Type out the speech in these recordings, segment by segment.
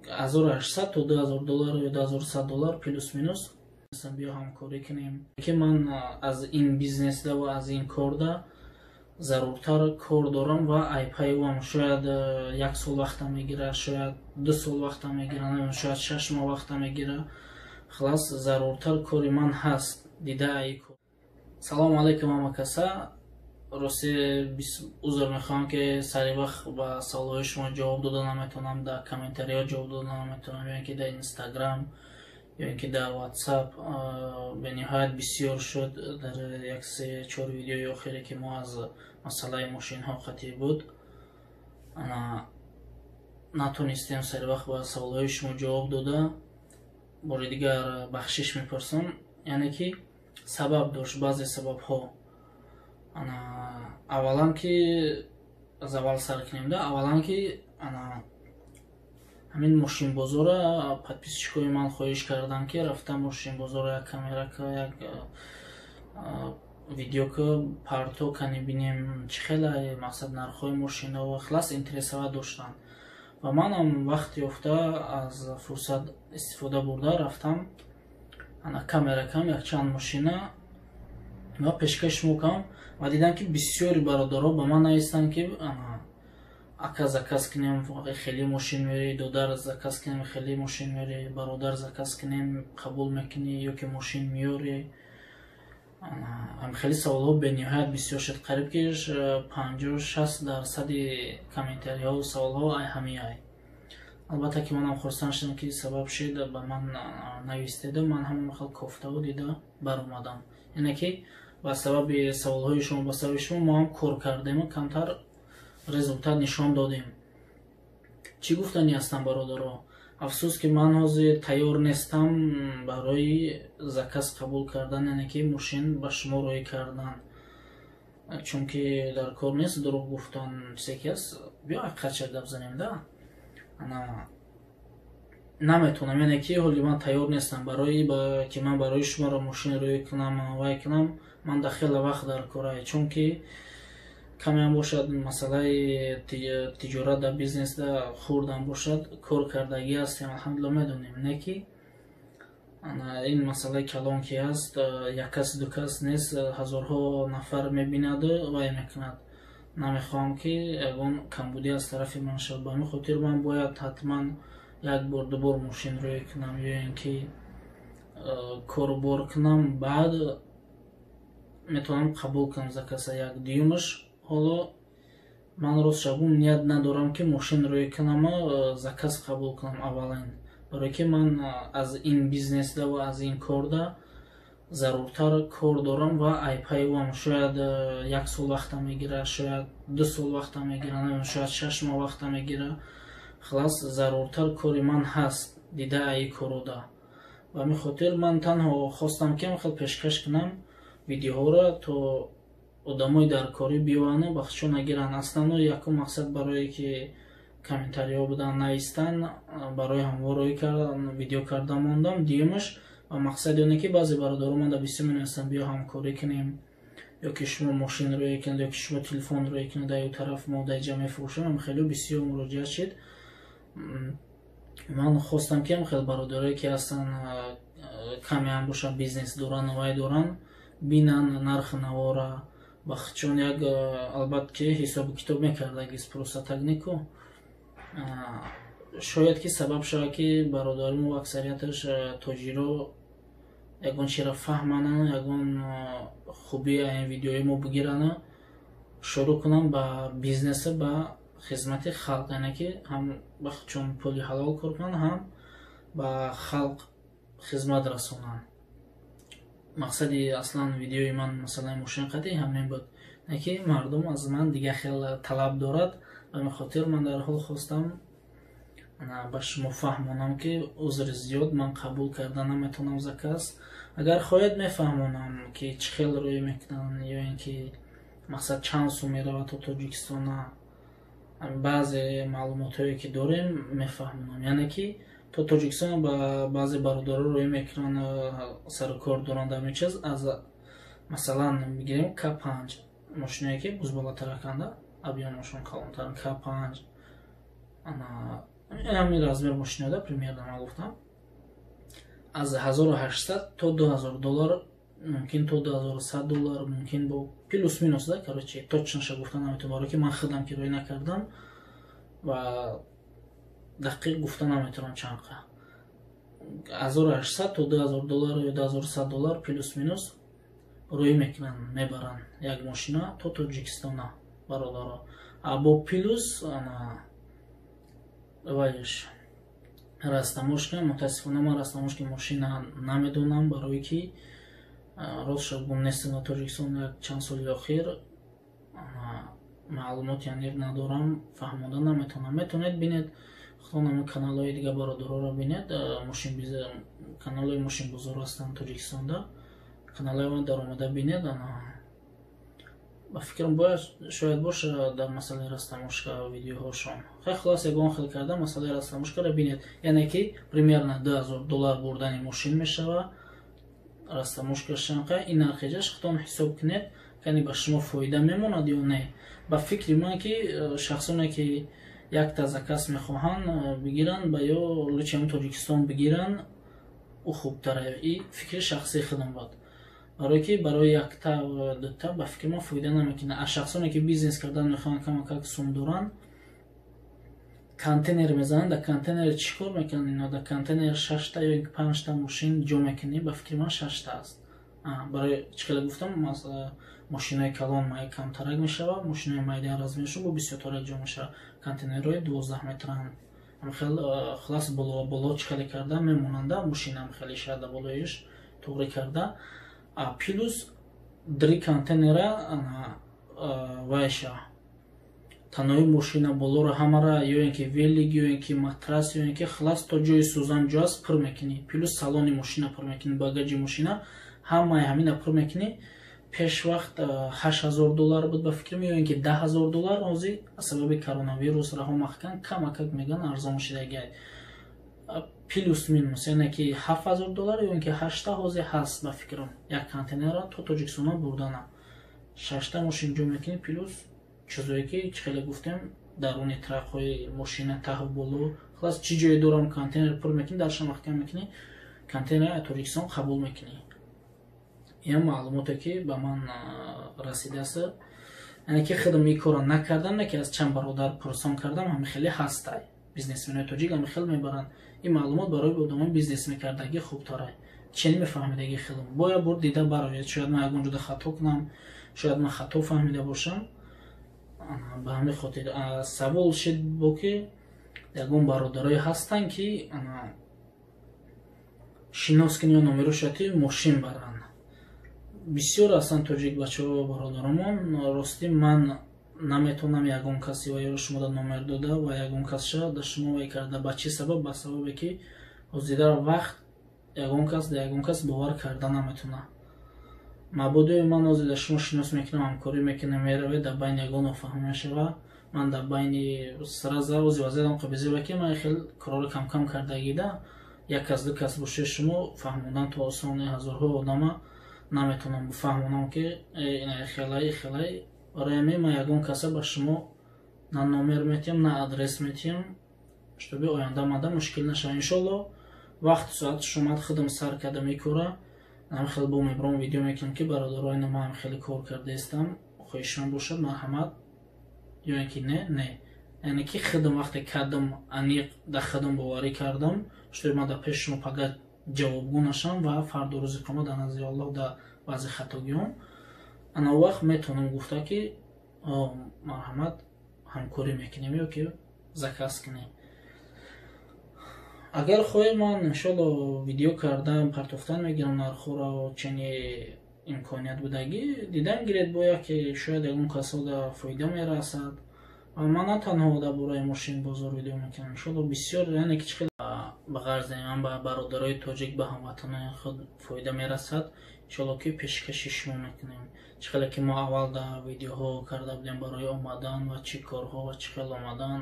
1800 то $2000 ё $2100 плюс минус биё ҳамкорӣ кунем ки ман аз ин бизнесда ва аз ин корда заруртар кор дорам ва айпайвам шояд 1 сол вақта мегира, шояд 2 сол вақта мегира, шояд 6 моҳ вақта мегира. Халас заруртар кори ман ҳаст дида ай кор. Салом алейкум ҳамакаса. Росте узр мехоҳам ки сари вақт ба саволҳои шумо ҷавоб дода наметавонам, дар комментариҳо ҷавоб дода наметавонам, ё ин ки дар Instagram ё ин ки дар WhatsApp. Бениҳоят бисёр шуд дар 1-3-4 видеои охире ки мо аз масъалаи мошинҳо қатъӣ буд. Натонистем сари вақт ба саволҳои шумо ҷавоб дода. Бори дигар бахшиш мепарсам, яъне ки сабаб дошт, баъзе сабабҳо. Аввалан ки аз аввал сар кунем да, аввалан ки ҳамин мошинбозора подписчикои ман хоҳиш кардам ки рафта мошинбозора як камерака, як видеока парто кани бинем чӣ хела мақсад нархҳои мошинаҳо хилас интересова доштанд. Ва манам вақти ёфта аз фурсат истифода бурда рафтам камеракам якчанд мошина ва пешкаш мукам ва дидам ки бисёри бародаро ба ман навистанд ки ака заказ кунем хеле мошин мери, додар заказ кунем хеле мошин мери, бародар заказ кунем қабул мекунӣ ё ки мошин миёрӣ. Хеле саволҳо бениҳоят бисёр шуд, қариб ки 50-60% комментариҳо саволҳо ҳамин. Албатта ки манам хурсанд шудам ки сабаб шид ба ман навистеда, ман ҳамон хел кофтаву дида баромадам. Яъне ки ба сабаби саволҳои шумо, ба сабаби шумо мо ҳам кор кардему, камтар результат нишон додем. Чӣ гуфтани ҳастам бародаро? Афсус ки ман ҳозир тайёр нестам барои заказ қабул кардан, яъне ки мошин ба шумо рӯй кардан. Чунки дар кор нест дурӯғ гуфтан чизе ки аст. Биё ҳақиқатша гап занем да. Наметавонам, яъне ки ҳоли ман тайёр нестам барои ки ман барои шуморо мошин рӯй кунам, вай кунам. Ман дахела вақт дар корай, чунки камеам бошад масъалаи тиҷорат дар бизнесда хурдам бошад, кор кардагӣ ҳастем, алҳамдулилла медонем. Не ки ин масъалаи калон ки ҳаст, як кас ду кас нест, ҳазорҳо нафар мебинаду вай мекунад. Намехоҳам ки ягон камбудӣ аз тарафи ман шавад. Ба ҳамин хотир ман бояд ҳатман як бор ду бор мошин рӯй кунам ё ин ки корубор кунам, баъд метавонам қабул кунам заказа. Як дуюмаш, ҳоло ман рост шабум ният надорам ки мошин рӯй кунам заказ қабул кунам аввалин, барое ки ман аз ин бизнесда ва аз ин корда заруртар кор дорам ва айпайвам шояд 1 сол вақта мегира, шояд 2 сол вақта мегира, шояд 6 моҳ вақта мегира. Халас заруртар кори ман ҳаст дида ай корода. Ба ҳамин хотир ман танҳо хостам ки хел пешкаш кунам видеоҳоро, то одамои дар корӣ биёванд, бахшо нагиранд. Аслан якум мақсад барое ки комментариҳо будан навистан, барои ҳамво рӯй кардан, видео кардан мондам. Дуюмаш ва мақсади оне ки баъзе бародаро ман дар бисёр менавистанд биё ҳамкорӣ кунем, ё ки шумо мошин рӯй кунед, ё ки шумо телефон рӯй кунед, дар ю тараф мо дар ҷа мефурӯшем. Хеле бисёр муроҷиат шид. Ман хостам ки хел бародарое ки ҳастанд камеам бошад бизнес доран, вай доран, бинан нархи навора бахчон як албатта ки ҳисобу китоб мекардагист просто нику. Шояд ки сабаб шавад ки бародаримо аксарияташ тоҷиро ягон чиро фаҳмана, ягон хуби ин видеои мо бигирана, шурӯъ кунам ба бизнеса, ба хизмати халқ, яъне ки ҳам чун пули ҳалол кор кунанд, ҳам ба халқ хизмат расонанд. Мақсади аслан видеои ман масъалаи мошин қатъӣ ҳамин буд, не ки мардум аз ман дигар хел талаб дорад. Ба ин хотир ман дар ҳол хостам ба шумо фаҳмонам ки узри зиёд ман қабул карда наметавонам заказ. Агар хоҳед мефаҳмонам ки чӣ хел рӯй мекунанд, ё ин ки мақсад чанд сум меравад то Тоҷикистон, баъзе маълумотҳое ки дорем мефаҳмонам. Яъне ки то Тоҷикистон ба баъзе бародаро рӯй мекунанд, сару кор доранд ҳамин чиз. Аз масалан бигирем К5 мошиное ки бузболатараканда, абиёнашон калонтар, К5 Ҳамин размер мошинода примерно ман гуфтам аз 1800 то $2000, мумкин то $2100, мумкин бо плюс минус да, короче, точноша гуфта наметонам, барои ки ман худам кироя накардам ва дақиқ гуфта наметонам чанд қа. 1800 то $2000 ё $2100 плюс минус рӯй мекунанд, мебаранд як мошина то Тоҷикистон бародаро. Бо плюс вайш растаможка, мутаассифона ман растаможки мошина намедонам, барои ки ростша гум нестем дар Тоҷикистон як чанд соли охир маълумот яъне надорам, фаҳмода наметонам. Метавонед бинед худонам каналҳои дига бародароро бинед, каналҳои мошинбозор ҳастанд Тоҷикистонда, каналҳои ман даромада бинед. ба фикрам бояд шояд боша дар масъалаи растаможка видеоҳошон. Хулос ягон хел карда масъалаи растаможкаро бинед, яъне ки примерно $2000 бурдани мошин мешава, растаможкашан қа ин нархеҷаш худон ҳисоб кунед, кани ба шумо фоида мемонад ё не. Ба фикри ман ки шахсоне ки якта заказ мехоҳанд бигиранд ба ё лучши Тоҷикистон бигиранд, у хубтаре. И фикри шахсии худам буд, барои ки барои якта ва дута ба фикри ман фоида намекунад. Аз шахсоне ки бизнес кардан мехоҳанд камакак сум доранд, контейнер мезананд, дар контейнер чӣ кор мекунанд ино? Дар контейнер 6та ё 5та мошин ҷо мекунӣ, ба фикри ман 6та аст. Барои чӣ хеле гуфтам, мошинаи калон май камтарак мешава, мошинаи майдаи размершон бо бисёртарак ҷо мешава. Контейнерҳои 12 метранд, хел хулас боло чӣ хеле карда мемонанда, мошина хеле шада болоиш туғри карда. Плюс 3 контейнера вайша танои мошина болоро ҳамара ё ин ки велик, ё ин ки матрас, ё ин ки хулас то ҷои сӯзан ҷо аст пур мекунӣ. Плюс салони мошина пур мекунӣ, багаҷи мошина ҳамаи ҳамина пур мекунӣ. Пеш вақт $8000 буд ба фикрам, ё ин ки $10000 ҳозир аз сабаби коронавирус раҳо маҳкам камакак меган арзон шидаги. Плюс минус яъне ки $7000 ё ин ки 8та ҳозир ҳаст ба фикрам. Як контейнера то Тоҷикистон бурдана 6та мошин ҷо мекунӣ, плюс чизое ки чӣ хеле гуфтем, даруни тракҳои мошина таҳу боло, хулас чӣ ҷое дорам контейнер пур мекунӣ, дарша маҳкам мекунӣ, контейнери Тоҷикистон қабул мекунӣ. ин маълумоте ки ба ман расидааст, яъне ки худам ин корро накардам, не ки аз чанд бародар пурсон кардам, ҳами хеле ҳастай бизнесмени тоҷик ҳами хел мебаранд. Ин маълумот барои одамои бизнес мекардаги хубтара, чен мефаҳмидаги худам бояд бур дида барояд. Шояд ман ягон ҷода хато кунам, шояд ман хато фаҳмида бошам. Ба ҳамин хотир савол шид бо ки ягон бародарое ҳастанд ки шинос кунӣ ё номерошати мошин баранд. Бисёр ҳастанд тоҷик бачаҳо бародаромон. Рости ман наметавонам ягон каси ва ё шумо дар номер дода ва ягон касша дар шумо вай карда. Ба чӣ сабаб? Ба сабабе ки ҳозирдар вақт ягон кас дар ягон кас бовар карда наметавонад. Мабодои ман ҳозир дар шумо шинос мекунам, ҳамкорӣ мекунам, меравед дар байни ягон нофаҳмӣ мешава. Ман дар байни сраза ҳозир вазиятам қабизива ки ман хел корро камкам кардагида, як кас ду кас бошед шумо фаҳмодан то осони ҳазорҳо одама наметавонам фаҳмонам ки ина хелай. Барои ҳамин ман ягон каса ба шумо на номер метиҳам, на адрес метиҳам, чтобы оянда мада мушкил нашава. Иншолло вақту соати шумад худам сар кардам ин кора. Ҳам хел бо мебарам видео мекунам ки бародарои ман хеле кор кардаистам, хоҳишманд бошад, марҳамат ё ин ки не. Яъне ки худам вақте кардам, аниқ дар худам боварӣ кардам, чтобы ман дар пеши шумо пага ҷавобгӯ нашам ва фарду рӯзи қиёмат дар назди Аллоҳ дар баъзи хатогиём ана вақт метавонам гуфта ки марҳамат ҳамкорӣ мекунем ё ки заказ кунем. Агар хоҳед ман иншолло видео карда партофтан мегирам нархҳоро, чени имконият будагӣ дидам гиред бояд ки шояд ягон касо дар фоида мерасад. Ман на танҳо дар бораи мошин бозор видео мекунам, иншолло бисёр яъне ки чӣ ба ғарзе ман ба бародарои тоҷик ба ҳамватанони худ фоида мерасад. Иншолло ки пешкаши шумо мекунем. Чӣ хеле ки мо аввал дар видеоҳо карда будем барои омадан ва чӣ корҳо ва чӣ хел омадан,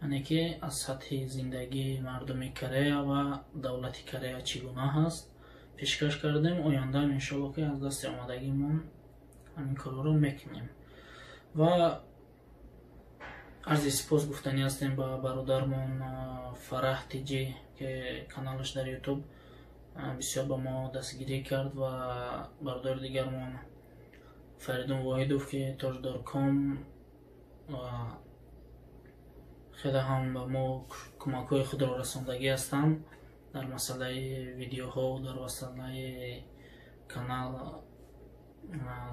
яъне ки аз сатҳи зиндагии мардуми Корея ва давлати Корея чӣ гуна ҳаст пешкаш кардем. Ояндам иншолло ки аз дасти омадагимон ҳамин корҳоро мекунем. Ва арзи сипос гуфтанӣ ҳастем ба бародармон Фараҳ Тиҷӣ, ки каналаш дар ютуб бисёр ба мо дастгирӣ кард, ва бародари дигармон Фаридун Воҳидов, ки Тоҷдор.com хеле ҳам ба мо кӯмакҳои худро расондагӣ ҳастанд дар масъалаи видеоҳо, дар масъалаи канал.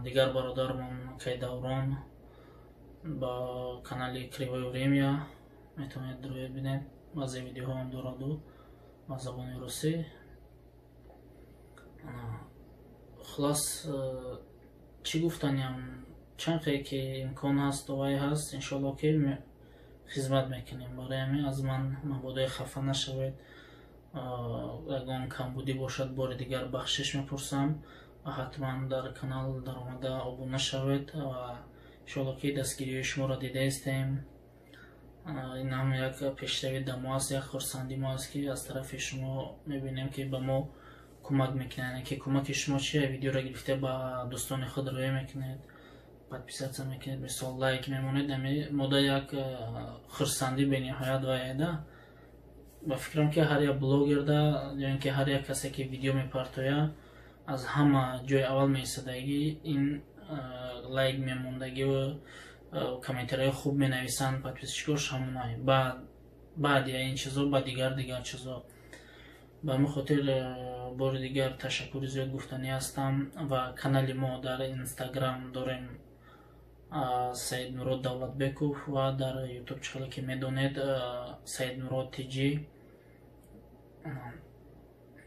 Дигар бародармон Кайдаврон ба канали Кривое Время метавонед роя бинед, баъзе видеоҳо ҳам дораду ба забони русӣ. Хулос чӣ гуфтаням, чанқе ки имкон ҳаст овай ҳаст, иншоалло ки хизмат мекунем барои ҳамин. Аз ман мабодои хафа нашавед, ягон камбудӣ бошад бори дигар бахшиш мепурсам, ва ҳатман дар канал дар омада обуна шавед, ва иншоалло ки дастгирии шуморо дидаистем. ин ҳам як пешрави дамо аст, як хурсандӣ мо аст, ки аз тарафи шумо мебинем ки ба мо кӯмак мекунед. Ки кӯмаки шумо чия? Видеоро гирифта ба дӯстони худ роя мекунед, подписатсия мекунед, мисол лайк мемонед, мода як хурсандӣ бениҳоят ваеда. Ба фикрам ки ҳар як блогер да, ё ин ки ҳар як касе ки видео мепартоя, аз ҳама ҷои аввал меистадагӣ ин лайк мемондагӣ ва комментарияи хуб менависанд, подписчикош ҳамонаи баъди ин чизо ба дигар чизо. Ба ҳамин хотир бори дигар ташаккури зиёд гуфтанӣ ҳастам. Ва канали мо дар инстаграм дорем Саидмурод Давлатбеков, ва дар ютуб чхеле ки медонед Саидмурод Тиҷӣ.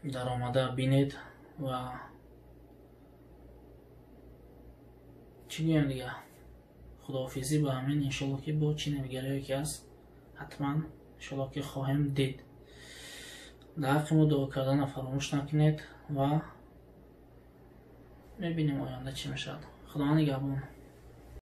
дар омада бинед ва чӣ гӯям дига, худоҳофизӣ ба ҳамин. Иншоалло ки бо чӣ навигарие ки аст ҳатман иншоалло ки хоҳем дид. дар ҳаққи мо дуо карданро фаромӯш накунед ва мебинем оянда чӣ мешавад. Худованд нигаҳбон.